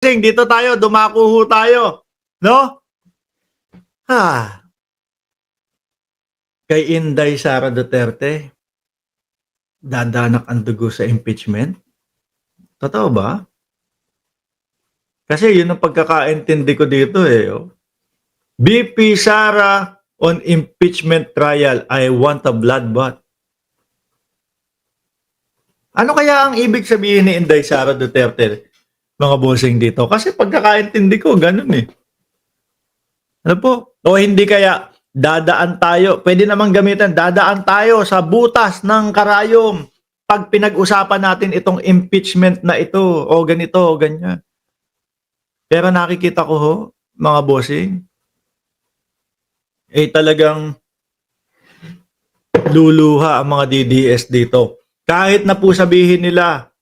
Dito tayo, dumako ho tayo. No? Ha, kay Inday Sara Duterte, dadanak ang dugo sa impeachment? Totoo ba? Kasi yun ang pagkakaintindi ko dito eh. Oh. BP Sara on impeachment trial, I want a bloodbath. Ano kaya ang ibig sabihin ni Inday Sara Duterte, mga bossing dito? Kasi pagkakaintindi ko, ganun eh. Ano po? O hindi kaya dadaan tayo, pwede namang gamitin, dadaan tayo sa butas ng karayom pag pinag-usapan natin itong impeachment na ito o ganito o ganyan. Pero nakikita ko ho, mga bossing, talagang luluha ang mga DDS dito. Kahit na po sabihin nila,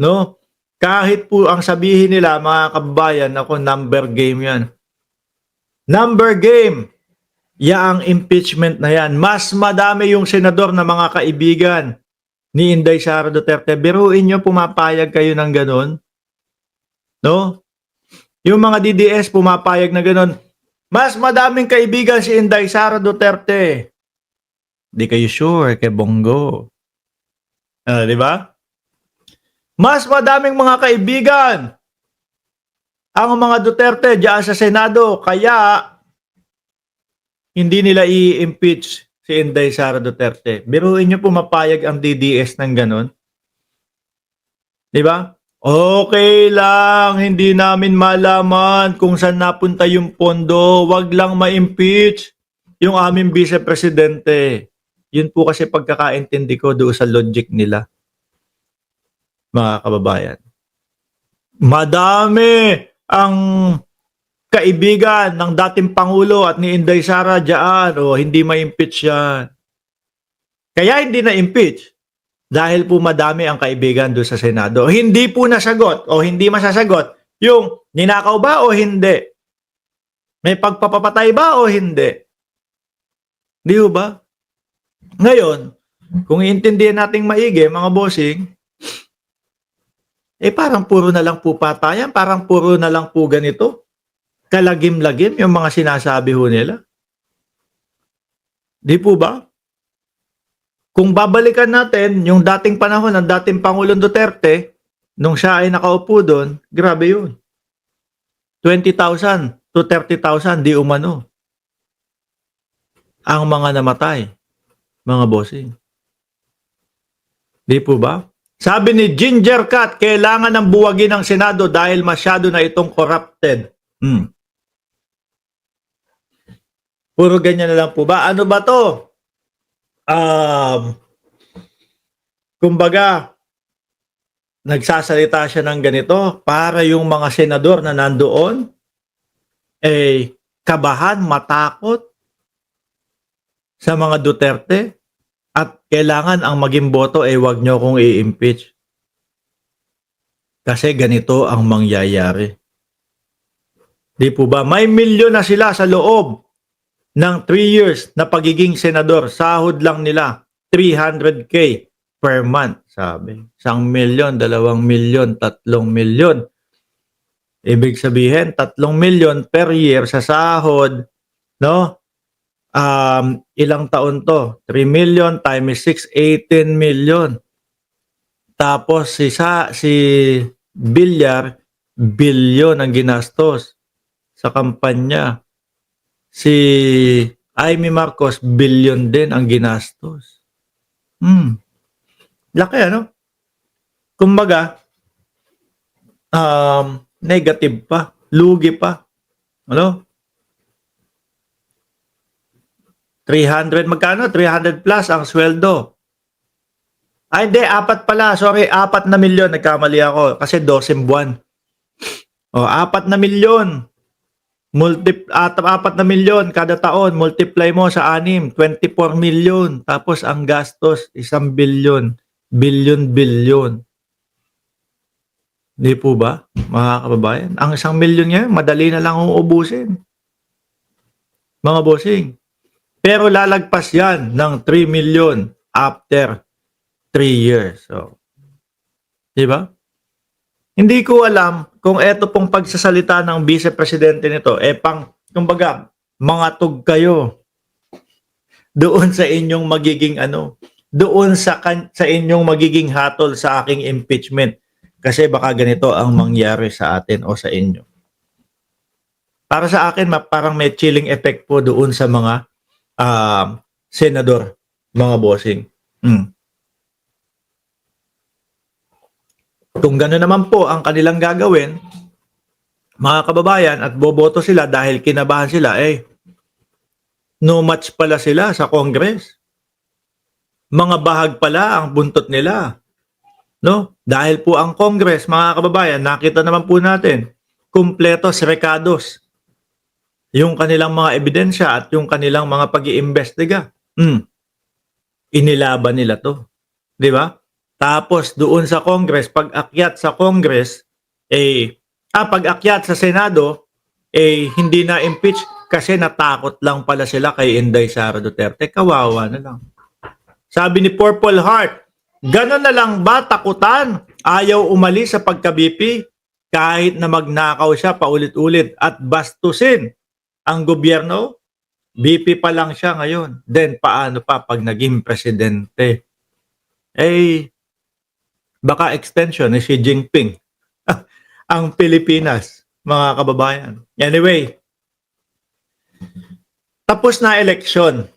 no? Kahit po ang sabihin nila, mga kababayan, ako number game yan. Number game. Yaang impeachment na yan. Mas madami yung senador na mga kaibigan ni Inday Sara Duterte. Biruin nyo, pumapayag kayo ng ganon. No? Yung mga DDS pumapayag na ganon. Mas madaming kaibigan si Inday Sara Duterte. Di kayo sure kay Bongo. Di ba? Mas madaming mga kaibigan ang mga Duterte diyan sa Senado. Kaya hindi nila i-impeach si Inday Sara Duterte. Biruin nyo pumapayag ang DDS ng ganon. Di ba? Okay lang, hindi namin malaman kung saan napunta yung pondo. Wag lang ma-impeach yung aming vice-presidente. Yun po kasi pagkakaintindi ko doon sa logic nila, mga kababayan. Madami ang kaibigan ng dating Pangulo at ni Inday Sara dyan, hindi ma-impeach yan. Kaya hindi na-impeach dahil po madami ang kaibigan doon sa Senado. Hindi po nasagot o hindi masasagot yung ninakaw ba o hindi? May pagpapatay ba o hindi? Di ba? Ngayon, kung iintindihan nating maigi, mga bossing, parang puro na lang po patayan, parang puro na lang po ganito. Kalagim-lagim yung mga sinasabi ho nila. Di po ba? Kung babalikan natin yung dating panahon ng dating Pangulong Duterte, nung siya ay nakaupo doon, grabe yun. 20,000 to 30,000 di umano ang mga namatay, mga bossing. Di po ba? Sabi ni Ginger Cat, kailangan ng buwagin ng Senado dahil masyado na itong corrupted. Puro ganyan na lang po ba? Ano ba to? Kumbaga, nagsasalita siya ng ganito para yung mga senador na nandoon kabahan, matakot sa mga Duterte at kailangan ang maging boto wag nyo kong i-impeach. Kasi ganito ang mangyayari. Di po ba? May milyon na sila sa loob ng 3 years na pagiging senador. Sahod lang nila 300K per month, sabi. 1 milyon, 2 milyon, 3 milyon. Ibig sabihin, 3 milyon per year sa sahod, no? Ilang taon to? 3 million times 6, 18 million. Tapos si Villar, bilyon ang ginastos sa kampanya. Si Amy Marcos, bilyon din ang ginastos. Laki ano? Kumbaga, negative pa, lugi pa. Ano? 300, magkano? 300 plus ang sweldo. Hindi, 4 pala. Sorry, 4 na milyon. Nagkamali ako kasi 12 buwan. 4 na milyon. 4 na milyon kada taon. Multiply mo sa 6, 24 milyon. Tapos ang gastos, 1 bilyon. Bilyon. Di po ba, mga kababayan? Ang 1 milyon ngayon, madali na lang uubusin. Mga bossing. Pero lalagpas yan ng 3 million after 3 years. So, di ba? Hindi ko alam kung eto pong pagsasalita ng Vice Presidente nito, kumbaga, mga tug kayo doon sa inyong magiging doon sa inyong magiging hatol sa aking impeachment. Kasi baka ganito ang mangyari sa atin o sa inyo. Para sa akin, parang may chilling effect po doon sa mga senador, mga bossing. Kung gano'n naman po ang kanilang gagawin, mga kababayan, at boboto sila dahil kinabahan sila, no match pala sila sa Congress. Mga bahag pala ang buntot nila. No? Dahil po ang Congress, mga kababayan, nakita naman po natin, kumpletos, rekados, yung kanilang mga ebidensya at yung kanilang mga pag-iimbestiga. Inilaban nila to. Di ba? Tapos doon sa Congress, pag-akyat sa Congress, pag-akyat sa Senado, hindi na impeach kasi natakot lang pala sila kay Inday Sara Duterte. Kawawa na lang. Sabi ni Purple Heart, gano'n na lang ba takutan? Ayaw umalis sa pagka-BP kahit na magnakaw siya paulit-ulit at bastusin ang gobyerno? BP pa lang siya ngayon. Then paano pa pag naging presidente? Baka extension ni Xi Jinping ang Pilipinas, mga kababayan. Anyway, tapos na eleksyon,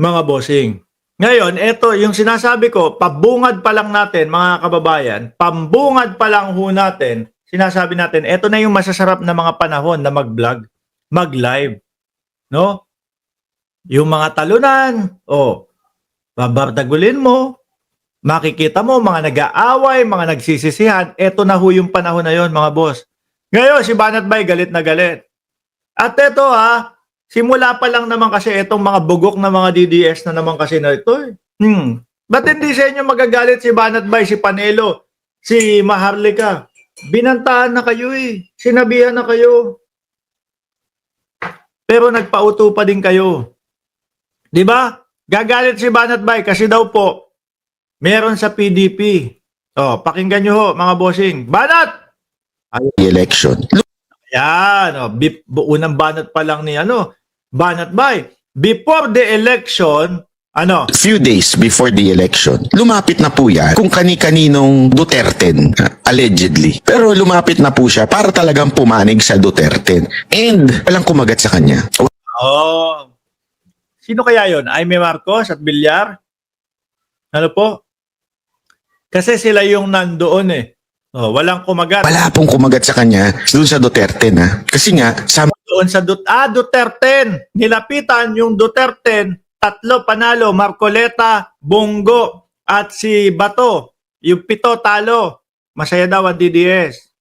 mga bossing. Ngayon, ito yung sinasabi ko, pabungad pa lang natin, mga kababayan, pambungad pa lang ho natin, sinasabi natin, ito na yung masasarap na mga panahon na mag-vlog, mag-live. No? Yung mga talunan, babardagulin mo, makikita mo mga nag-aaway, mga nagsisisihan, eto na ho yung panahon na yon, mga boss. Ngayon, si Banat Bay galit na galit. At eto simula pa lang naman kasi itong mga bugok na mga DDS na naman kasi na ito. Ba't hindi sa inyo magagalit si Banat Bay, si Panelo, si Maharlika? Binantaan na kayo sinabihan na kayo. Pero nagpauto pa din kayo. Di ba? Gagalit si Banat Bay kasi daw po, meron sa PDP. Pakinggan nyo ho, mga bossing. Banat! Election. Yan. Unang banat pa lang ni Banat Bay. Before the election, Few days before the election, lumapit na po yan kung kani-kaninong Duterte, allegedly. Pero lumapit na po siya para talagang pumanig sa Duterte. And walang kumagat sa kanya. Sino kaya yon? Jaime Marcos at Villar? Ano po? Kasi sila yung nandoon walang kumagat. Wala pong kumagat sa kanya doon sa Duterte na. Kasi nga, doon sa Duterte. Nilapitan yung Duterte, tatlo panalo, Marcoleta, Bongo, at si Bato. Yung 7 talo. Masaya daw ang DDS.